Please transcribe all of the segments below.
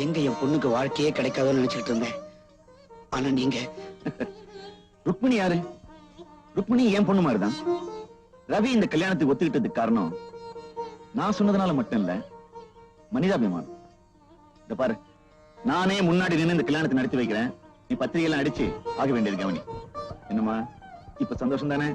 எங்க என் பொண்ணுக்கு வாழ்க்கையே கிடைக்காதோன்னு நினைச்சுக்கிட்டு இருந்தேன். ஆனா நீங்க ருக்மிணி யாரு? ருக்மிணி என் பொண்ணு மாதிரிதான். ரவி இந்த கல்யாணத்துக்கு ஒத்துக்கிட்டதுக்கு காரணம் நான் சொன்னதுனால மட்டும் இல்ல, மனிதாபிமானம். இந்த பாரு, நானே முன்னாடி நின்று இந்த கல்யாணத்தை நடத்தி வைக்கிறேன். நீ பத்திரிகை எல்லாம் அடிச்சு ஆக வேண்டியது கவனி. என்னம்மா, இப்ப சந்தோஷம் தானே?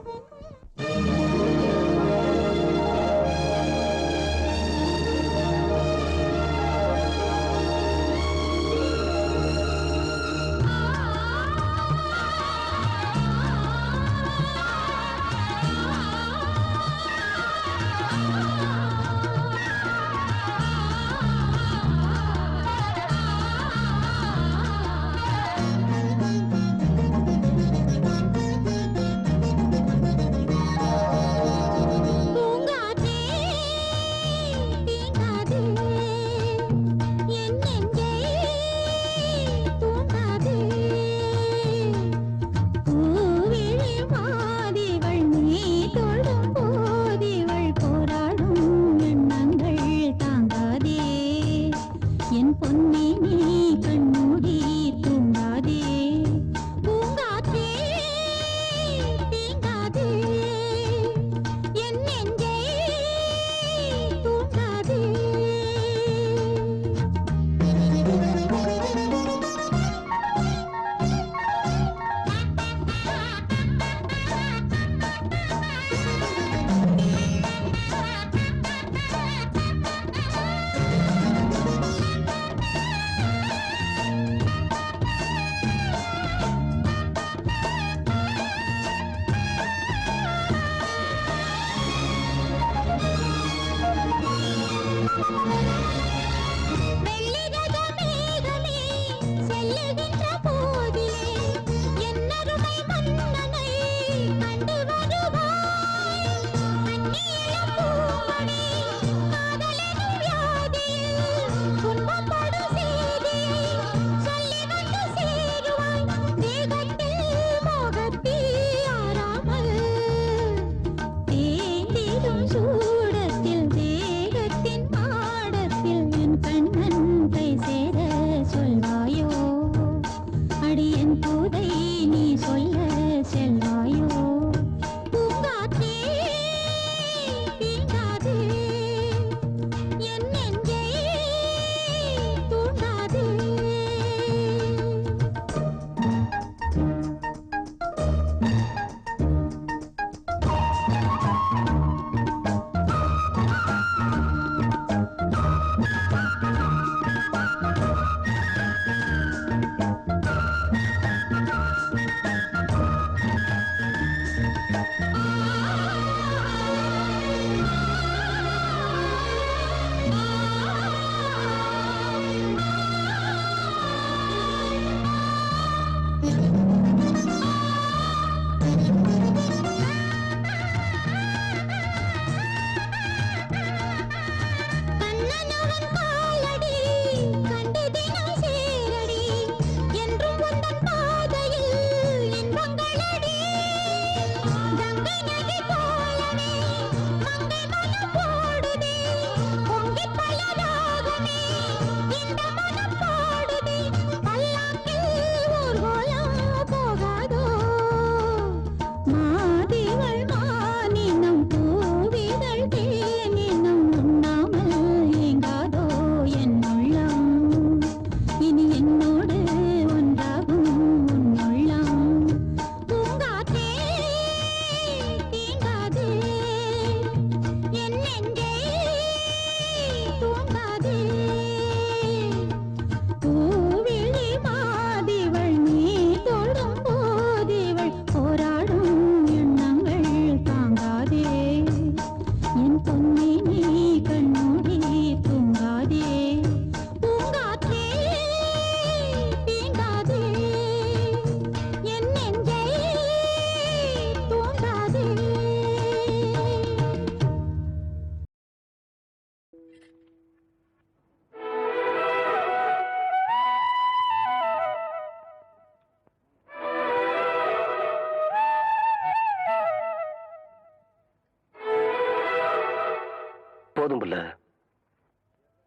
போதும் புள்ள,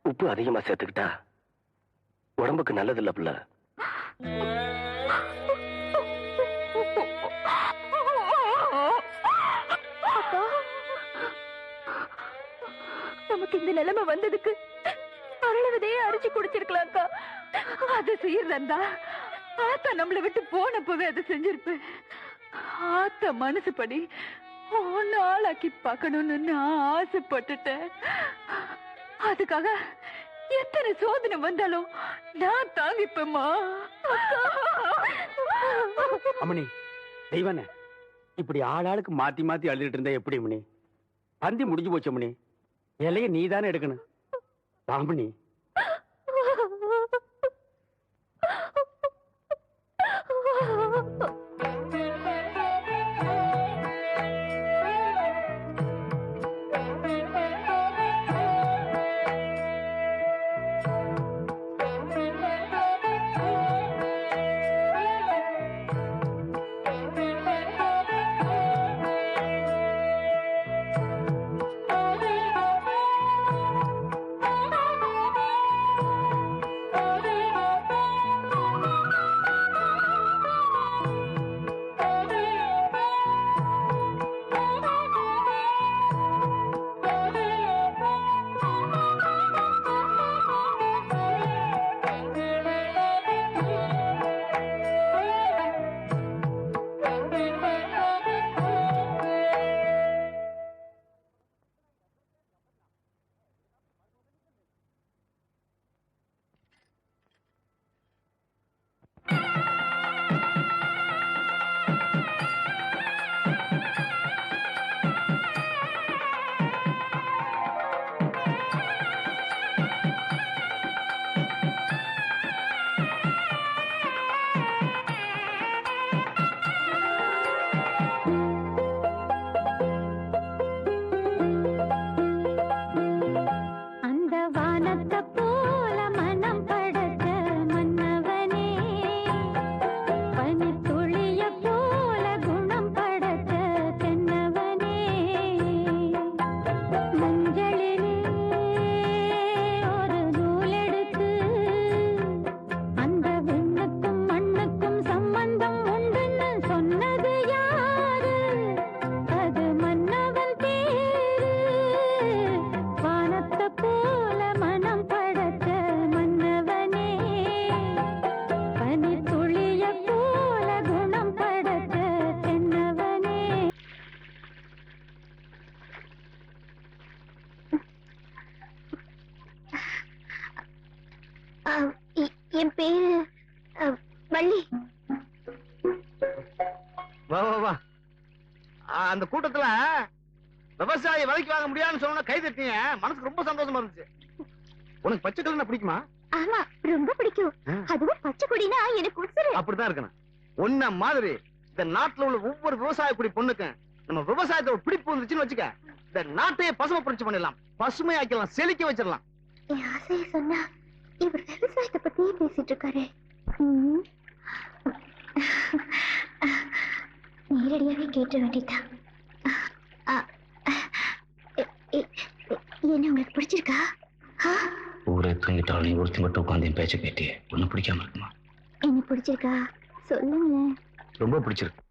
உப்பு அதிகமா சேர்த்துக்கிட்டா உடம்புக்கு நல்லது இல்ல பிள்ளை. நமக்கு இந்த நிலைமை வந்ததுக்கு அருளவதையே அரிச்சு குடிச்சிருக்கலாம்க்கா. அதை செய்யறதா ஆத்தா நம்மளை விட்டு போனப்பவே அதை செஞ்சிருப்பேன். ஆத்தா மனசுப்படி ஒன்னு ஆளாக்கி பார்க்கணும்னு நான் ஆசைப்பட்டுட்டேன். அதுக்காக எத்தனை சோதனை வந்தாலும் நான் தாங்கிப்பேம்மா. அம்மணி தெய்வனே, இப்படி ஆளாளுக்கு மாத்தி மாத்தி அழுதுட்டு இருந்தா எப்படி அம்மணி? பந்தி முடிஞ்சு போச்சு அம்மணி. இலைய நீதானே எடுக்கணும். ராமணி என் பேரு வள்ளி. வா வா வா. அந்த கூட்டத்துல விவசாயி விலைக்கு வாங்க முடியாதுன்னு சொன்ன கை தட்டிங்க. மனசுக்கு ரொம்ப சந்தோஷமா இருந்துச்சு. உனக்கு பச்சை கலர் பிடிக்குமா? ஆமா, ரொம்ப பிடிக்கும். அதுவும் பச்சை கொடினா எனக்கு உசுரு. அப்படிதான் இருக்கணும். உன்ன மாதிரி இந்த நாட்டுல உள்ள ஒவ்வொரு விவசாய குடி பொண்ணுக்கும் நம்ம விவசாயத்தோட பிடிப்பு வந்துச்சுன்னு வச்சுக்க, இந்த நாட்டையே பசுமை புரட்சி பண்ணிடலாம், பசுமையாக்கலாம், செழிக்க வச்சிடலாம். என் ஆசையை சொன்னா இவர் விவசாயத்தை பத்தியே பேசிட்டு இருக்காரு. நேரடியாவே கேட்ட வேண்டியதான். என்ன உங்களுக்கு பிடிச்சிருக்கா? ஊரே தூங்கிட்டாலும் நீ ஒருத்தி மட்டும் உட்காந்து பேச்ச கேட்டியே, ஒன்னும் பிடிக்காம இருக்குமா? என்ன பிடிச்சிருக்கா சொல்லுங்களேன். ரொம்ப பிடிச்சிருக்கு.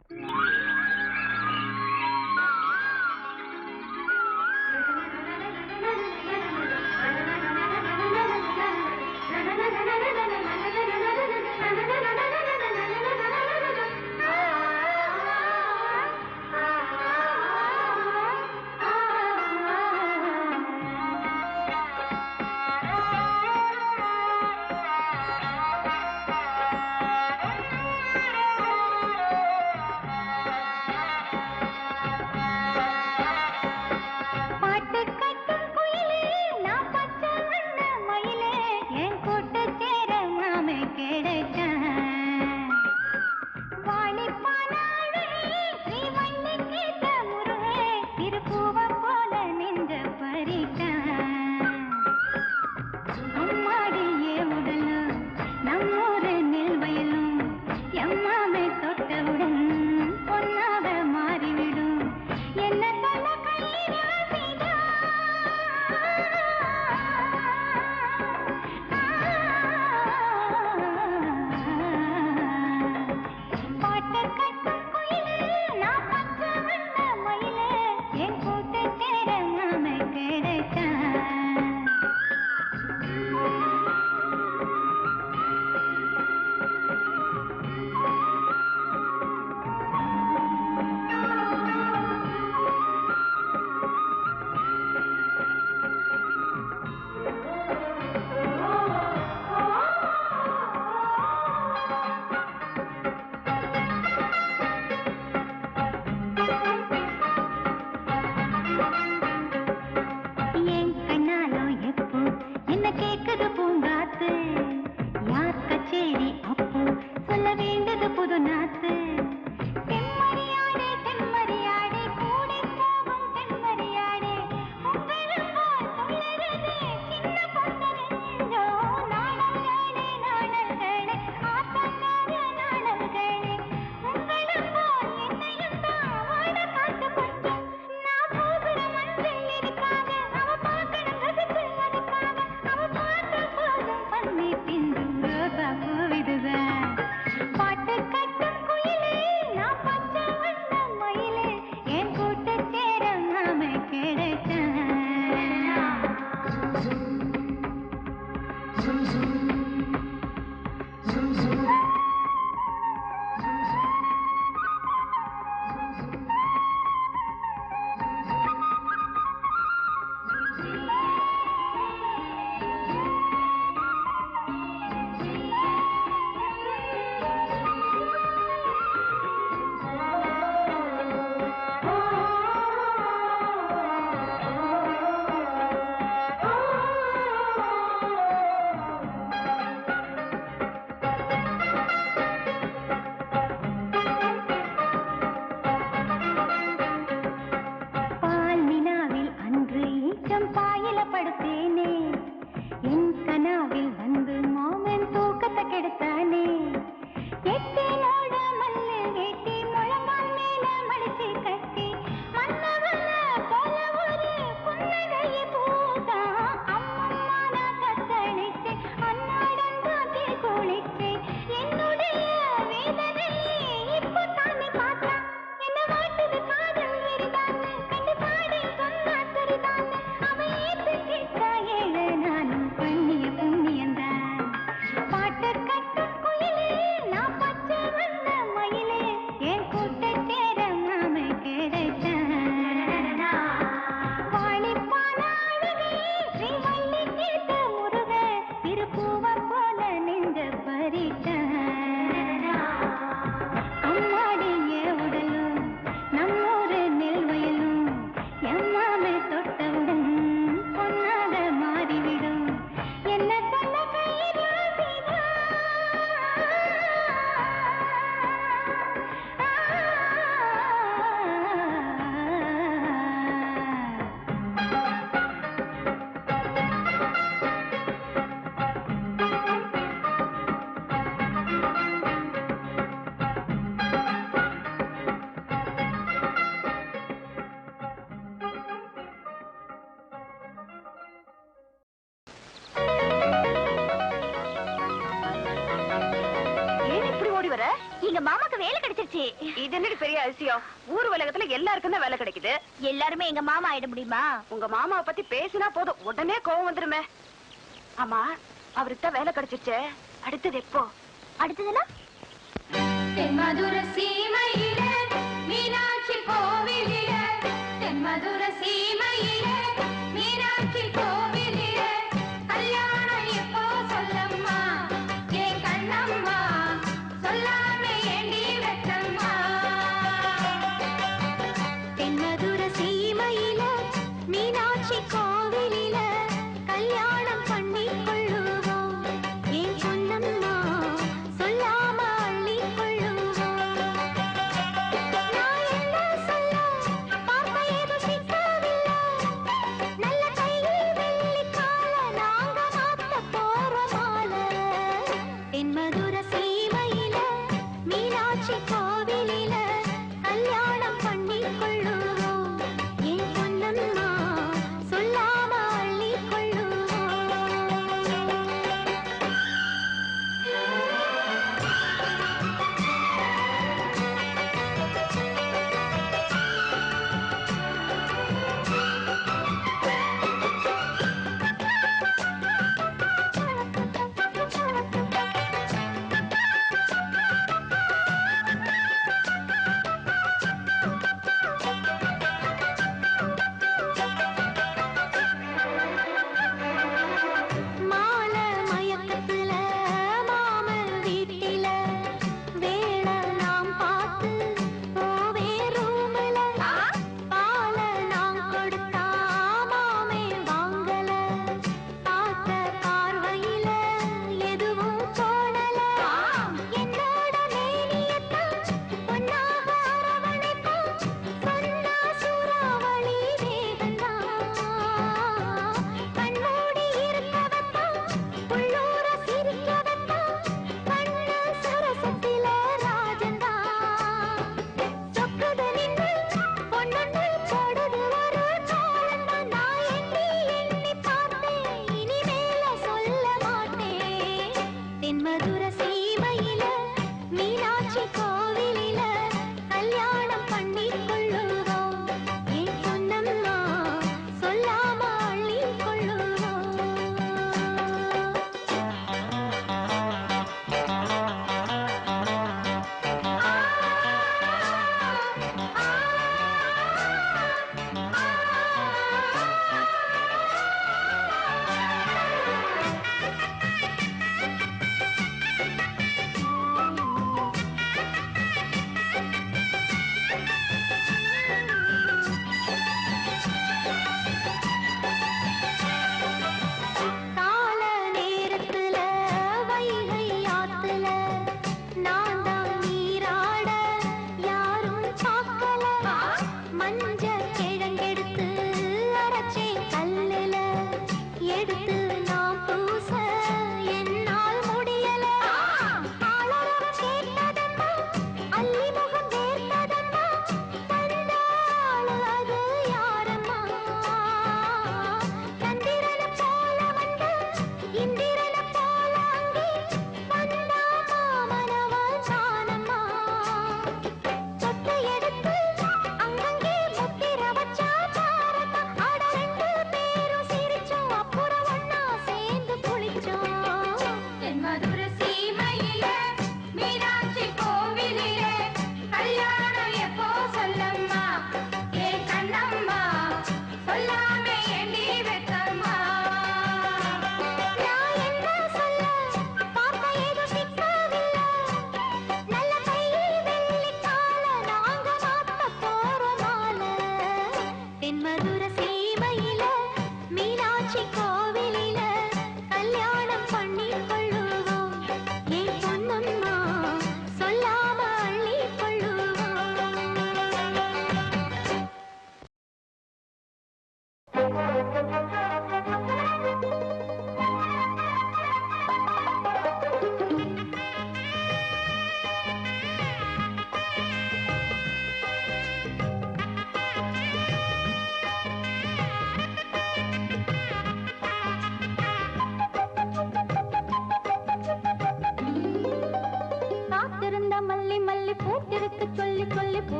எங்க மாமாக்கு வேலை கிடைச்சிருச்சு. இது என்னடி பெரிய அதிசயம்? ஊர் உலகத்துல எல்லாருக்கும் தான் வேலை கிடைக்குது. எல்லாருமே எங்க மாமா ஆயிட முடியுமா? உங்க மாமாவை பத்தி பேசினா போதும் உடனே கோவம் வந்துருமே. ஆமா, அவருக்கு தான் வேலை கிடைச்சிருச்சே, அடுத்தது எப்போ? அடுத்ததுன்னா தென்மதுர சீமையில மீனாட்சி கோவிலில, தென்மதுர சீமையில மீனாட்சி கோவிலில கல்யாணம் எப்போ சொல்லம்மா என் கண்ணம்மா, சொல்லாம ஏண்டி வெட்டம்மா. தென்மதுர சீமையில மீனாட்சி கோவிலில கல்யாணம் பண்ணி கொள்ளுவோம் என் பொன்னம்மா, சொல்லாம அள்ளி கொள்ளுவோம்.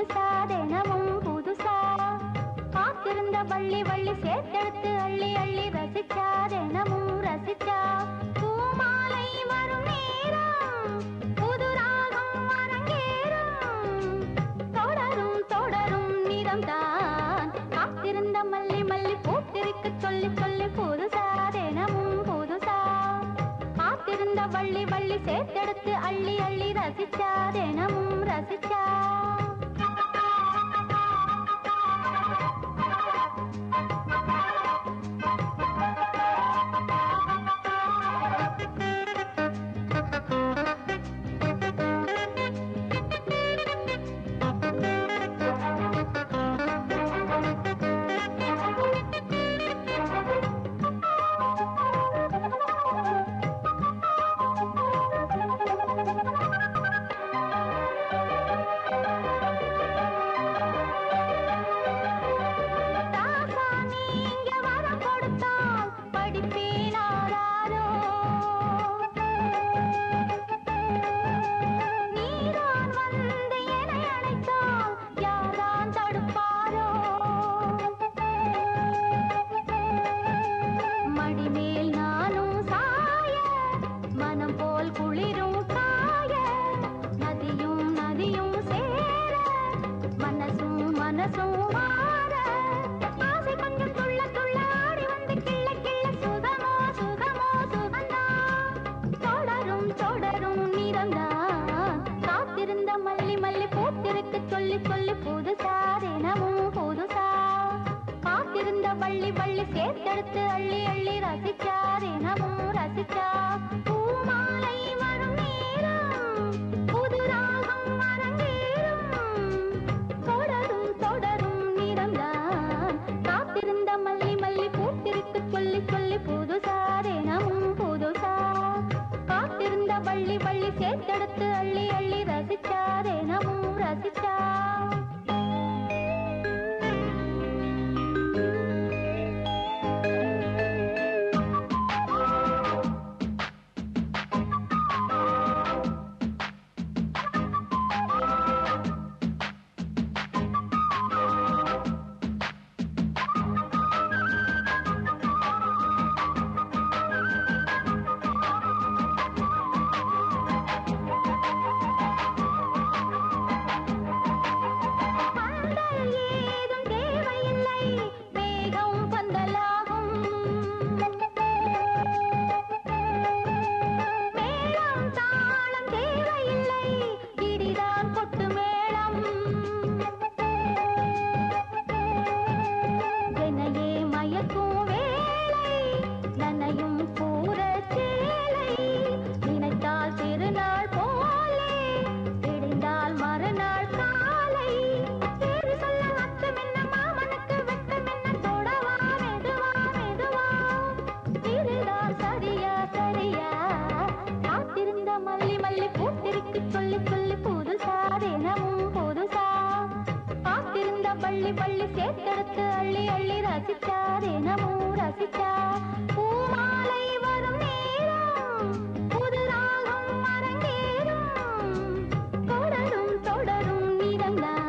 புதுசா தினமும் புதுசா காத்திருந்த வள்ளி வள்ளி சேர்த்தெடுத்து அள்ளி அள்ளி ரசிச்சா தினமும் ரசிச்சா பூமாலை வரும் நேரம் புது ராகம் அரங்கேறும் தொடரும் தொடரும் நிறம்தான் காத்திருந்த மல்லி மல்லி பூத்திருக்க சொல்லி சொல்லி புதுசா தினமும் புதுசா காத்திருந்த வள்ளி வள்ளி சேர்த்தெடுத்து அள்ளி அள்ளி ரசிச்சா தினமும் ரசிச்சா வள்ளி வள்ளி சேர்த்தெடுத்து அள்ளி அள்ளி ரசிச்சா தினமும் ரசிச்சா பூமாலை வரும் நேரம் புது ராகம் அரங்கேறும் தொடரும் தொடரும் நிறம்தான் காத்திருந்த மல்லி மல்லி பூத்திருக்கு சொல்லி சொல்லி புதுசா தினமும் புதுசா காத்திருந்த வள்ளி வள்ளி சேர்த்தெடுத்து அள்ளி அள்ளி ரசிச்சா தினமும் ரசிச்சா வள்ளி வள்ளி சேர்த்தெடுத்து அள்ளி அள்ளி ரசிச்சா தினமும் ரசிச்சா பூமாலை வரும் நேரம் புது ராகம் அரங்கேறும் தொடரும் தொடரும் நிறம்தான்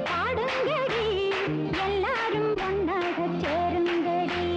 பாடுங்கடி எல்லாரும் ஒன்னாக சேருங்கடி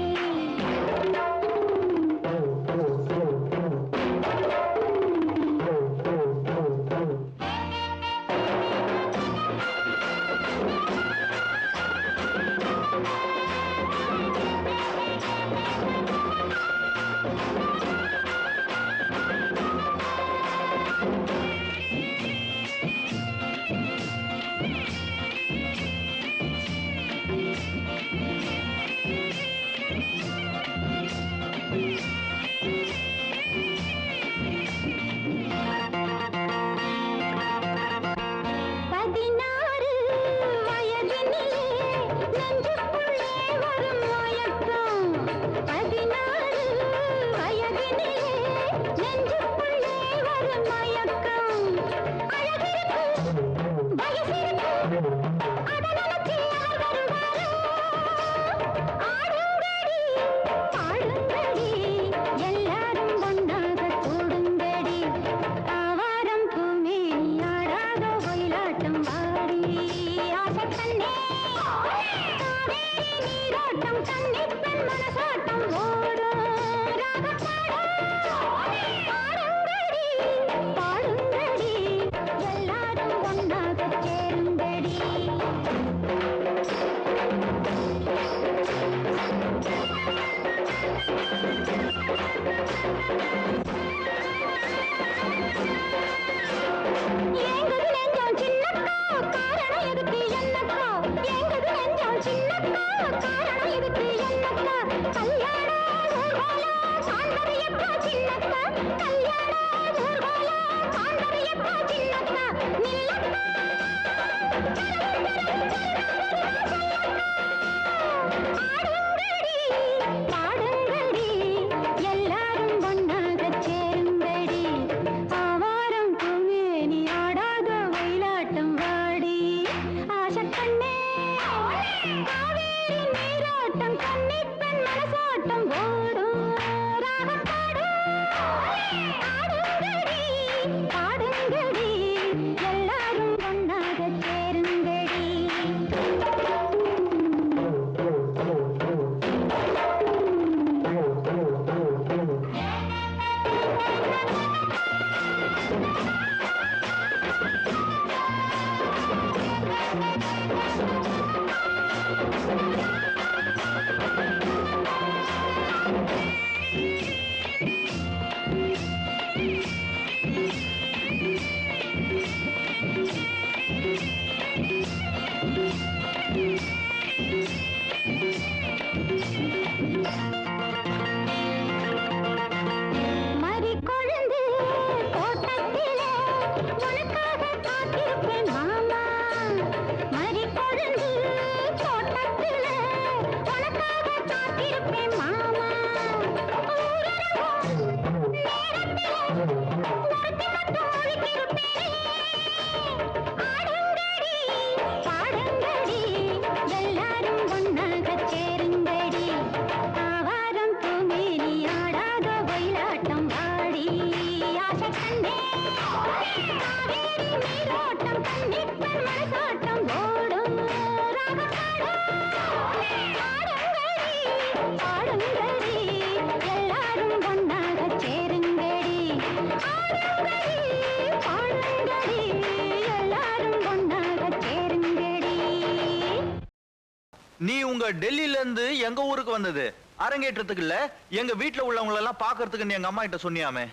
நீ உங்க டெல்லியில இருந்து எங்க ஊருக்கு வந்தது அரங்கேற்றத்துக்கு இல்ல, எங்க வீட்டுல உள்ளவங்க எல்லாம் பாக்குறதுக்கு நீ எங்க அம்மா கிட்ட சொன்னியாமே,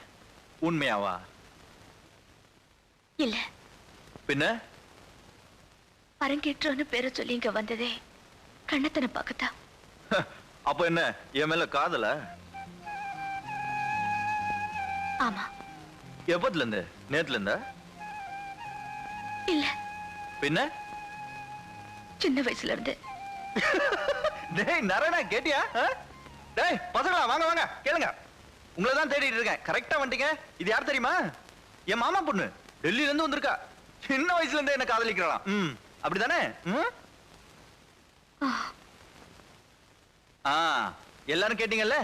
உண்மையாவா? இல்ல. பின்ன அரங்கேற்றம்னு பேரை சொல்லி இங்க வந்ததே கண்ணத்தனை பார்க்கத்தான். அப்ப என்ன என் மேல காதல? ஆமா. எப்பத்துல இருந்து? நேத்துல இருந்தா? இல்ல. பின்ன சின்ன வயசுல இருந்து. டேய் நரேனா, கேட்டியா? டேய் பசங்களா, வாங்க வாங்க கேளுங்க. உங்களை தான் தேடிட்டு இருக்கேன். கரெக்டா வந்துட்டீங்க. இது யார் தெரியுமா? என் மாமா பொண்ணு, டெல்லியில இருந்து வந்திருக்கா. சின்ன வயசுல இருந்தே என்ன காதலிக்கிறாளாம். அப்படிதானே? எல்லாரும் கேட்டீங்கல்ல?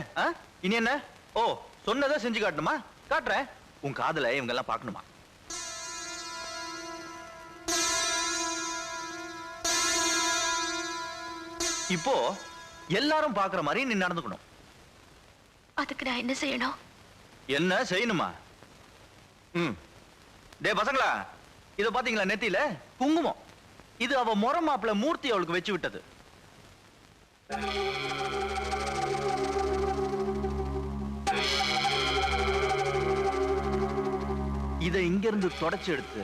இனி என்ன? ஓ, சொன்னதை செஞ்சு காட்டணுமா? காட்டுறேன். உன் காதலை இவங்க எல்லாம் பார்க்கணுமா? இப்போ எல்லாரும் பாக்குற மாதிரி நீ நடந்துக்கணும். அதுக்கு நான் என்ன செய்யணும்? என்ன செய்யணுமா? டே பசங்களா, இத பாத்தீங்களா நெத்தியில குங்குமம்? இது அவ முறை மாப்பிள்ள மூர்த்தி அவளுக்கு வச்சு விட்டது. இத இங்க இருந்து தொடச்சு எடுத்து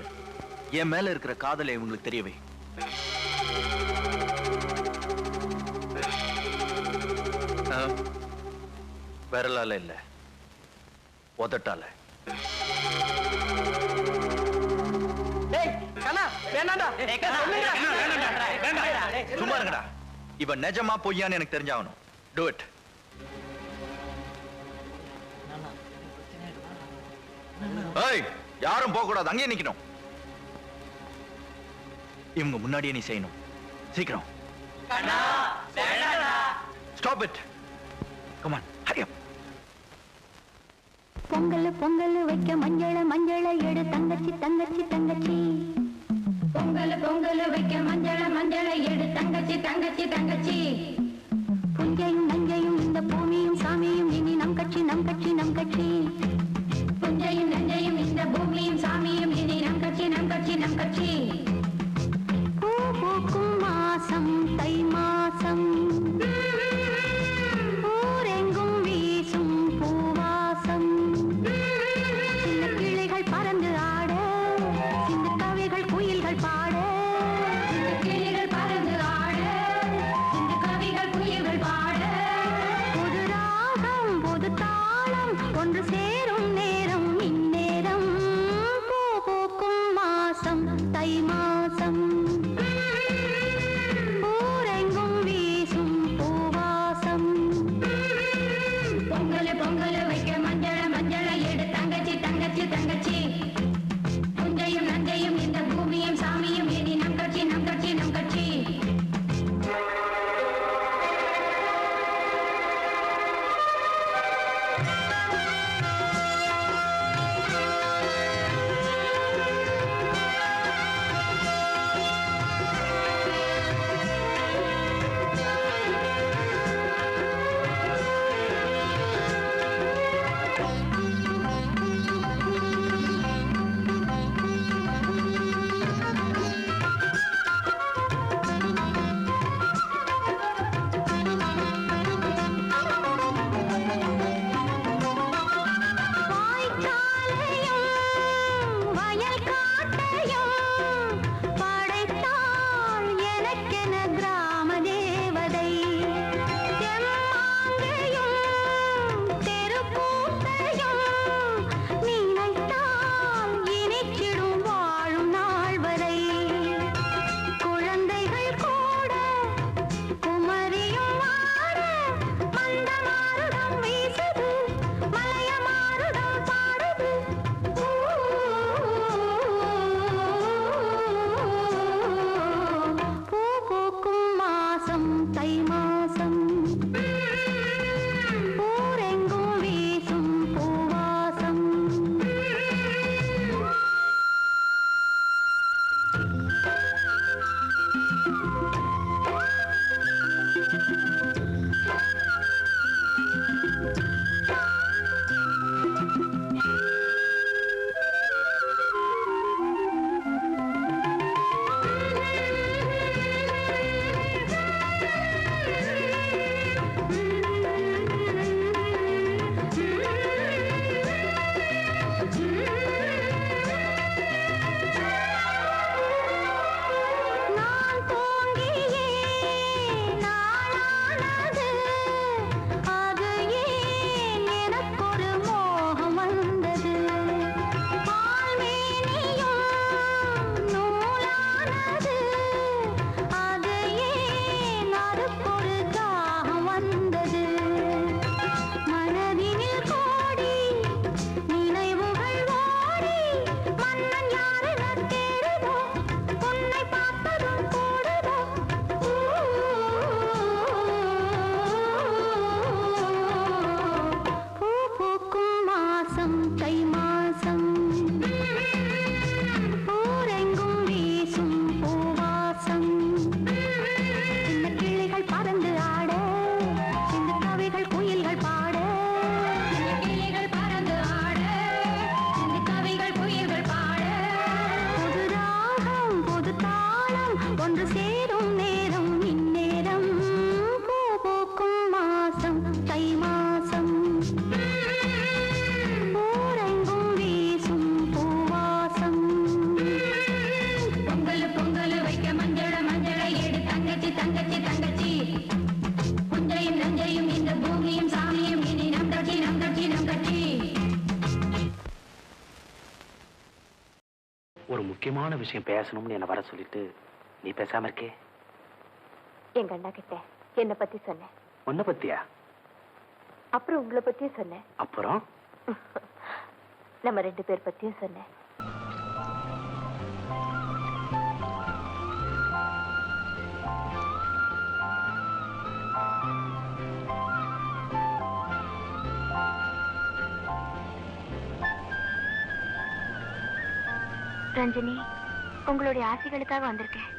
என் மேல இருக்கிற காதலை இவங்களுக்கு தெரியவே. விரலால இல்ல, உதட்டால. சும்மா இருங்கடா. இவ நிஜமா பொய்யான்னு எனக்கு தெரிஞ்சாகணும். Do it. ஏய், யாரும் போக கூடாது, அங்கேயே நிக்கணும். இவங்க முன்னாடியே நீ செய்யணும். சீக்கிரம். Stop it. Come on, hurry up. Pongal Pongal வைக்க மஞ்சள மஞ்சள எடு தங்கச்சி தங்கச்சி தங்கச்சி. பொங்கல் பொங்கல் வைக்க மஞ்சள மஞ்சள எடு தங்கச்சி தங்கச்சி தங்கச்சி. புஞ்சையும் நஞ்சையும் இந்த பூமியும் சாமியும் இனி நம் கட்சி நம் கட்சி நம் கட்சி. புஞ்சையும் நஞ்சையும் இந்த பூமியும் சாமியும் இனி நம் கட்சி நம் கட்சி நம் கட்சி. பூ பூக்கும் மாசம் தை மாசம், ஊரெங்கும் வீசும் பூவாசம். சின்ன கிளைகள் பறந்து ஆட, சின்ன கவிகள் குயில்கள் பாட. சின்ன கிளைகள் பறந்து ஆட, சின்ன கவிகள் குயில்கள் பாட. புது ராகம் புது தாளம் ஒன்று சேரும் நேரம் இந்நேரம். பூ பூக்கும் மாசம் தை மாசம். முக்கியமான விஷயம் பேசணும்னு என்ன வர சொல்லிட்டு நீ பேசாம இருக்கே. எங்க அண்ணா கிட்ட என்ன பத்தி சொன்னேன். உன்னை பத்தியா? அப்புறம் உங்களை பத்தியும் சொன்னேன். அப்புறம் நம்ம 2 பேர் பத்தியும் சொன்னேன். ரஞ்சனி, உங்களுடைய ஆசைகளுக்காக வந்திருக்கேன்.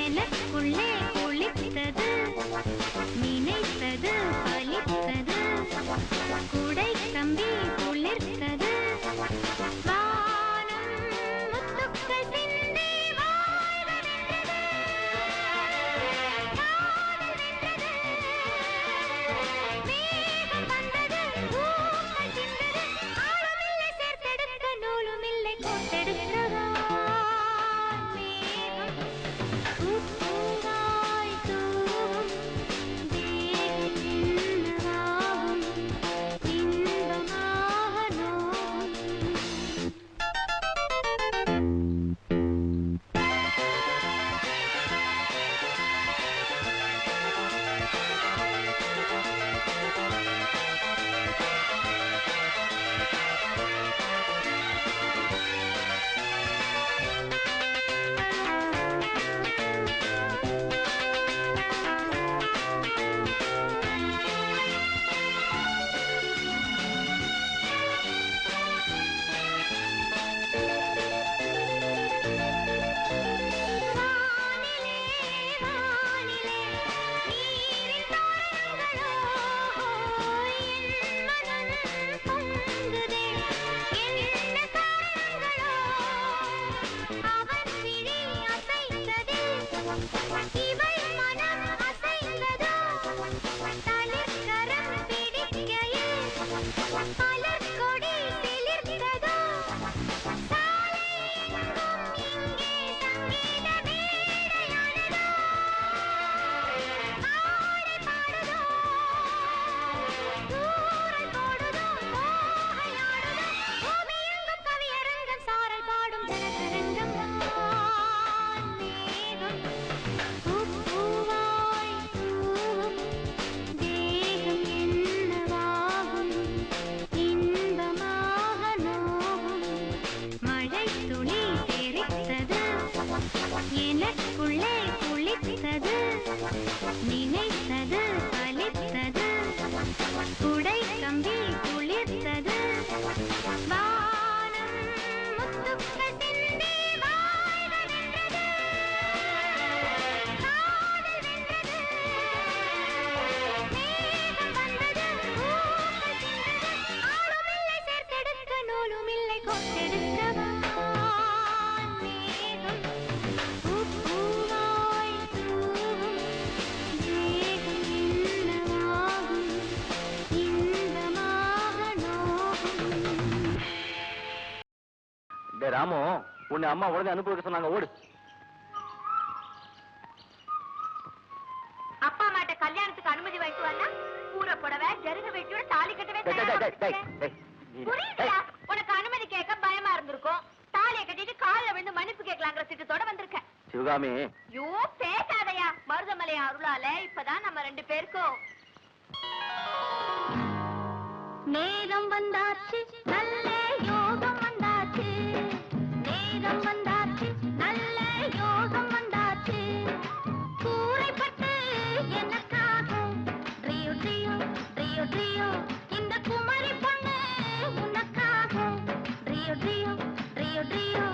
எனக்குள்ளே ஒளித்தது, நினைத்தது பலித்தது, குடை கம்பி குளிர்த்தது, வானம் முத்துக்கள் சிந்தி வாழ்க வென்றது, காதல் வென்றது, மேகம் வந்தது, பூக்கள் சிந்தது, ஆழமில்லை சேர்த்தெடுக்க நூலுமில்லை கோத்தெடுக்கவா. எனக்குள்ளே குளித்தது, நினைத்தது பலித்தது, குடை கம்பி குளிர்த்தது, வானம் முத்துக்கள் சிந்தி வாழ்க வென்றது, காதல் வென்றது, மேகம் வந்தது, பூக்கள் சிந்தது, ஆளுமில்லை சேர்த்தெடுக்க நூலுமில்லை கோத்தெடுக்கவா. ராமு, உன்னை அம்மா உடனே அனுப்பி சொன்னாங்க, ஓடு. அப்பா அம்மாட்ட கல்யாணத்துக்கு அனுமதி வாங்கிட்டு வந்தா கூரை புடவை ஜருக வெட்டியோட தாலி கட்டவே புரியுதா? உனக்கு அனுமதி கேட்க பயமா இருந்திருக்கும். தாலியை கட்டிட்டு காலில் விழுந்து மன்னிப்பு கேட்கலாங்கிற திட்டத்தோட வந்திருக்கேன். சிவகாமி, யோ பேசாதையா. மருதமலை அருளால இப்பதான் நம்ம 2 பேருக்கும் நேரம் வந்தாச்சு நல்ல யோகம் வந்தாச்சு நேரம் வந்தாச்சு நல்ல யோகம் வந்தாச்சு கூரைப்பட்டு எனக்காக ட்ரியோ ட்ரியோ ட்ரியோ ட்ரியோ இந்த குமரி பொண்ணு உனக்காக ட்ரியோ ட்ரியோ ட்ரியோ ட்ரியோ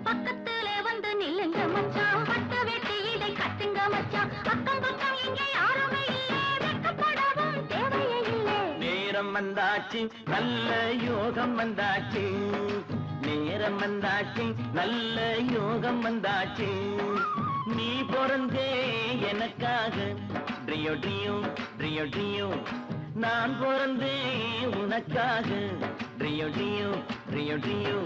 பக்கத்திலே வந்து நில்லுங்க மச்சான் பட்ட வெட்டி இதை கட்டுங்க மச்சான் அக்கம் பக்கம் இங்கே யாருமே இல்லை வெட்கப்படவும் தேவையே இல்லை நேரம் வந்தாச்சு நல்ல யோகம் வந்தாச்சு நேரம் வந்தாச்சு நல்ல யோகம் வந்தாச்சு நீ பிறந்தே எனக்காக ட்ரியோ ட்ரியோ ட்ரியோ ட்ரியோ நான் பிறந்தே உனக்காக ட்ரியோ ட்ரியோ ட்ரியோ ட்ரியோ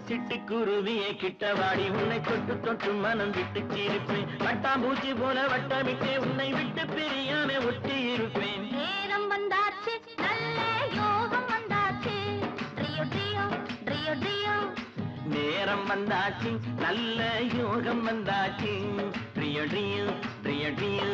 சிட்டுக்குருவியை கிட்டவாடி உன்னை தொட்டு தொட்டு மனம் விட்டு சிரிப்பேன் வட்டாம்பூச்சி போல வட்டமிட்டே உன்னை விட்டு பிரியாம ஒட்டி இருப்பேன் நேரம் வந்தாச்சு நல்ல யோகம் வந்தாச்சு ட்ரியோ ட்ரியோ ட்ரியோ ட்ரியோ நேரம் வந்தாச்சு நல்ல யோகம் வந்தாச்சு ட்ரியோ ட்ரியோ ட்ரியோ ட்ரியோ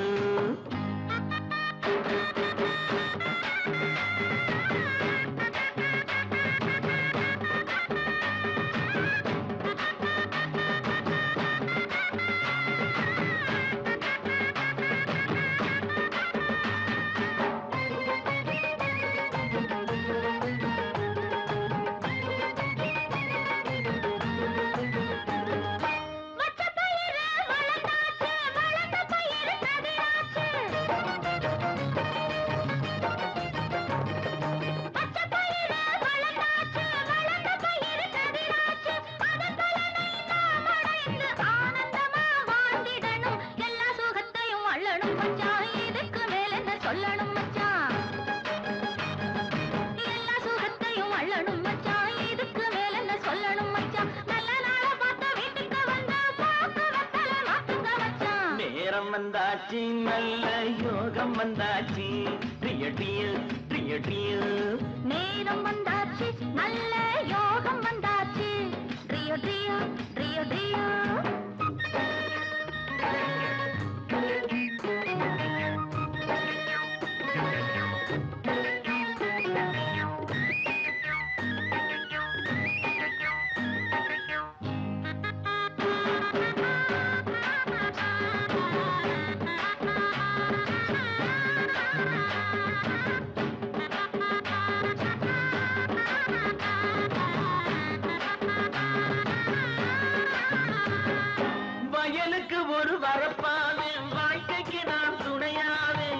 வந்தாச்சு நல்ல யோகம் வந்தாச்சு ட்ரியோ ட்ரியோ ட்ரியோ ட்ரியோ நேரம் வந்தாச்சு நல்ல யோகம் வந்தாச்சு ட்ரியோ ட்ரியோ ட்ரியோ ட்ரியோ வயலுக்கு ஒரு வரப்பாவே வாழ்க்கைக்கு நான் துணையாவே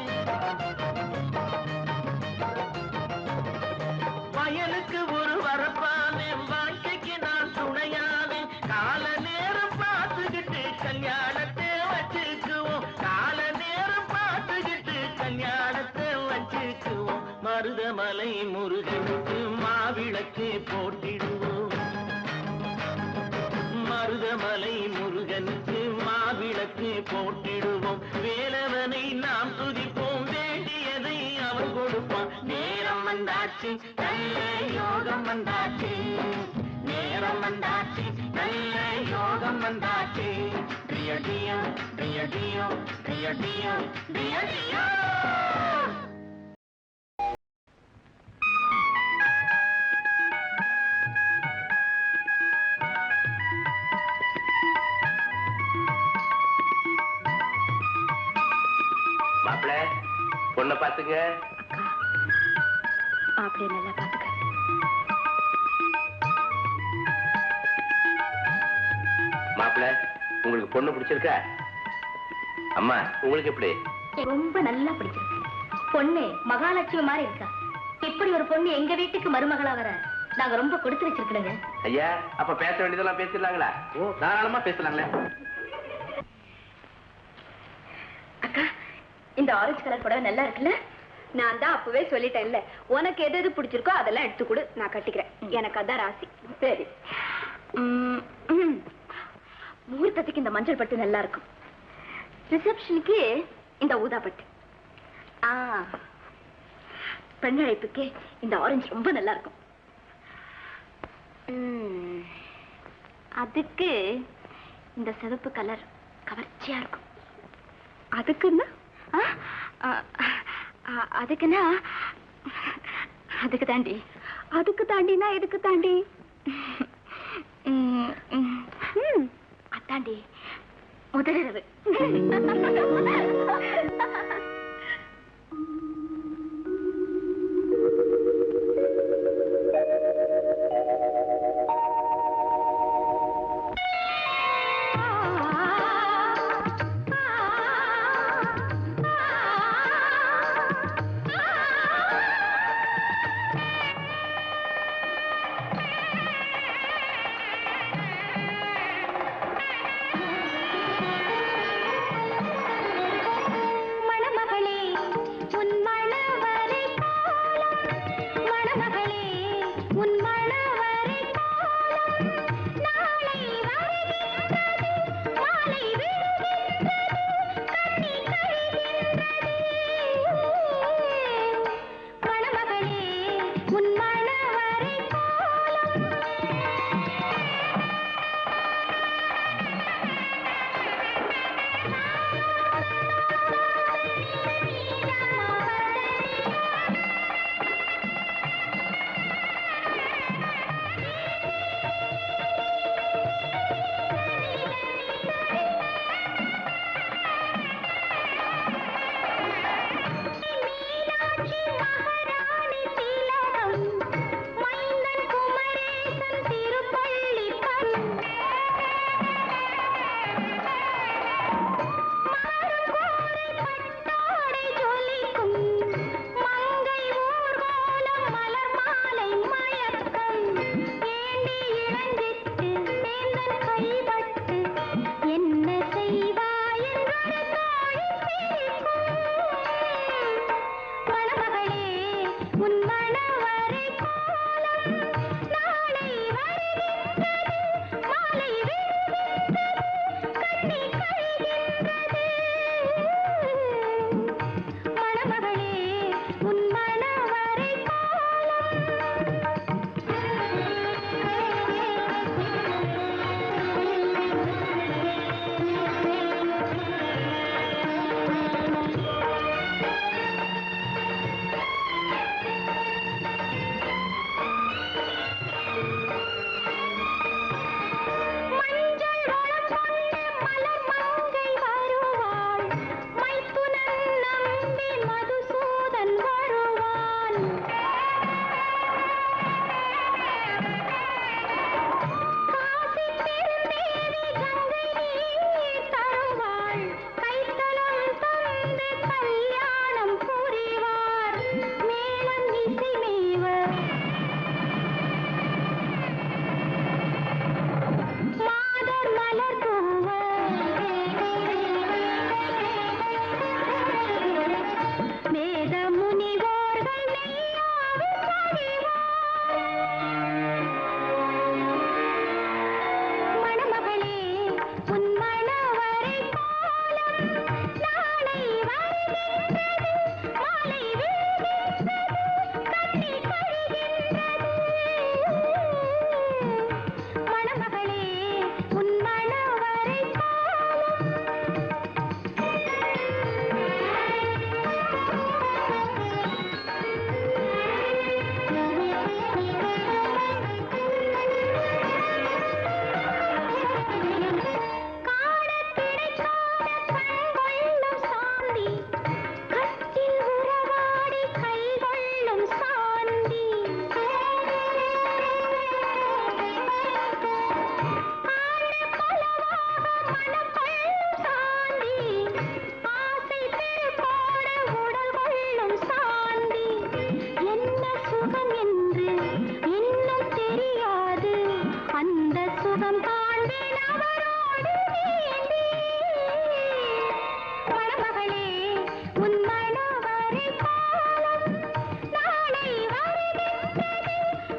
வயலுக்கு ஒரு வரப்பாவே வாழ்க்கைக்கு நான் துணையாவே கால நேரம் பார்த்துக்கிட்டு கல்யாணத்தை வச்சுக்குவோம் கால நேரம் பார்த்துக்கிட்டு கல்யாணத்தை வச்சுக்குவோம் மருதமலை முருகனுக்கு மாவிளக்கு போட்டிடுவோம் மருதமலை முருகனுக்கு மாவிளக்கு போட்டிடுவோம் வேலவனை நாம் துதிப்போம் வேண்டியதை அவன் கொடுப்பான் நேரம் வந்தாச்சு நல்ல யோகம் வந்தாச்சு நேரம் வந்தாச்சு நல்ல யோகம் வந்தாச்சு ட்ரியோ ட்ரியோ ட்ரியோ ட்ரியோ ட்ரியோ ட்ரியோ ட்ரியோ ட்ரியோ மாப்பிள்ள பொண்ணை பாத்துங்க அப்படியே நல்லா பாத்துக்க. மாப்பிள்ள உங்களுக்கு பொண்ணு பிடிச்சிருக்கா? அம்மா உங்களுக்கு எப்படி? ரொம்ப நல்லா பிடிச்சிருக்கு. பொண்ணு மகாலட்சுமி மாதிரி இருக்கா. இப்படி ஒரு பொண்ணு எங்க வீட்டுக்கு மருமகளா வர நாங்க ரொம்ப கொடுத்து வச்சிருக்கணுங்க. ஐயா அப்ப பேச வேண்டியதெல்லாம் பேசிடலாங்களா? ஓ தாராளமா பேசலாங்களே. அக்கா இந்த ஆரஞ்சு கலர் புடவை நல்லா இருக்குல்ல? நான் தான் அப்பவே சொல்லிட்டேன் இல்ல, உனக்கு எது எது பிடிச்சிருக்கோ அதெல்லாம் எடுத்து கொடு, நான் கட்டிக்கிறேன். எனக்கு அதான் ராசி. சரி, முகூர்த்தத்துக்கு இந்த மஞ்சள் பட்டு நல்லா இருக்கும், ரிசப்ஷனுக்கு இந்த ஊதா பட்டு, பெண்ணழைப்புக்கு இந்த ஆரஞ்சு ரொம்ப நல்லா இருக்கும், அதுக்கு இந்த சிவப்பு கலர் கவர்ச்சியா இருக்கும், அதுக்குன்னா அதுக்குன்னா அதுக்கு தாண்டினா எதுக்கு தாண்டி அத்தாண்டி முதலிரவு